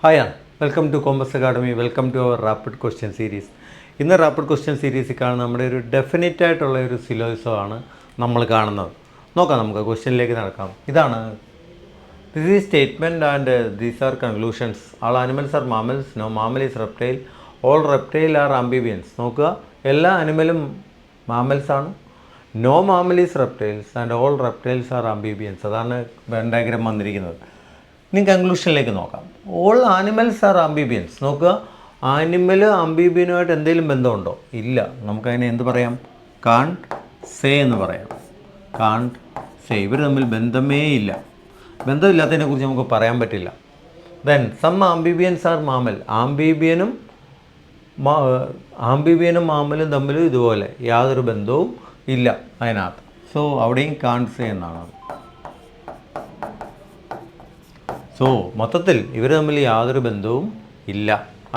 Hi welcome to Compass Academy. Welcome to our rapid question series. ഇന്ന് rapid question സീരീസിൽ കാണുന്ന നമ്മുടെ ഒരു ഡെഫിനറ്റ് ആയിട്ടുള്ള ഒരു സിലോസമാണ് നമ്മൾ കാണുന്നത്. നോക്കാം, നമുക്ക് ക്വസ്റ്റ്യനിലേക്ക് നടക്കാം. ഇതാണ് this is statement and these are conclusions. All animals are mammals, no mammal is reptile, all reptile are amphibians. നോക്കുക, എല്ലാ ആനിമലും മാമൽസ് ആണ്, no mammal is reptiles and all reptiles are amphibians. അതാണ് വെൻ ഡയഗ്രം വന്നിരിക്കുന്നത്. ഇനി കൺക്ലൂഷനിലേക്ക് നോക്കാം. All animals are amphibians. നോക്കുക, ആനിമൽ ആംബിബിയനുമായിട്ട് എന്തെങ്കിലും ബന്ധമുണ്ടോ? ഇല്ല. നമുക്കതിനെ എന്ത് പറയാം? കാണ്ട് സേ എന്ന് പറയാം. കാണ്ട് സേ. ഇവർ തമ്മിൽ ബന്ധമേ ഇല്ല. ബന്ധമില്ലാത്തതിനെക്കുറിച്ച് നമുക്ക് പറയാൻ പറ്റില്ല. Then some amphibians are mammal. ആംബിബിയനും മാമലും തമ്മിൽ ഇതുപോലെ യാതൊരു ബന്ധവും ഇല്ല അതിനകത്ത്. സോ അവിടെയും കാണ്ട് സേ എന്നാണ്. സോ മൊത്തത്തിൽ ഇവർ തമ്മിൽ യാതൊരു ബന്ധവും ഇല്ല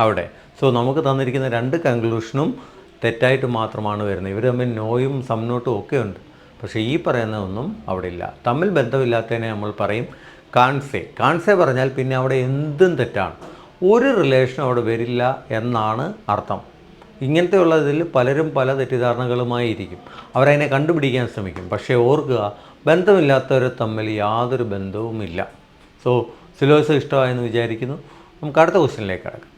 അവിടെ. സോ നമുക്ക് തന്നിരിക്കുന്ന രണ്ട് കൺക്ലൂഷനും തെറ്റായിട്ട് മാത്രമാണ് വരുന്നത്. ഇവർ തമ്മിൽ നോയും സംനോട്ടും ഒക്കെ ഉണ്ട്, പക്ഷേ ഈ പറയുന്നതൊന്നും അവിടെ ഇല്ല. തമ്മിൽ ബന്ധമില്ലാത്തതിനെ നമ്മൾ പറയും കാൺസേ. കാൺസേ പറഞ്ഞാൽ പിന്നെ അവിടെ എന്തും തെറ്റാണ്, ഒരു റിലേഷനും അവിടെ വരില്ല എന്നാണ് അർത്ഥം. ഇങ്ങനത്തെയുള്ളതിൽ പലരും പല തെറ്റിദ്ധാരണകളുമായി ഇരിക്കും. അവരതിനെ കണ്ടുപിടിക്കാൻ ശ്രമിക്കും. പക്ഷേ ഓർക്കുക, ബന്ധമില്ലാത്തവർ തമ്മിൽ യാതൊരു ബന്ധവുമില്ല. സോ സിലോസ് ഇഷ്ടമായെന്ന് വിചാരിക്കുന്നു. നമുക്ക് അടുത്ത ക്വസ്റ്റ്യനിലേക്ക് കിടക്കാം.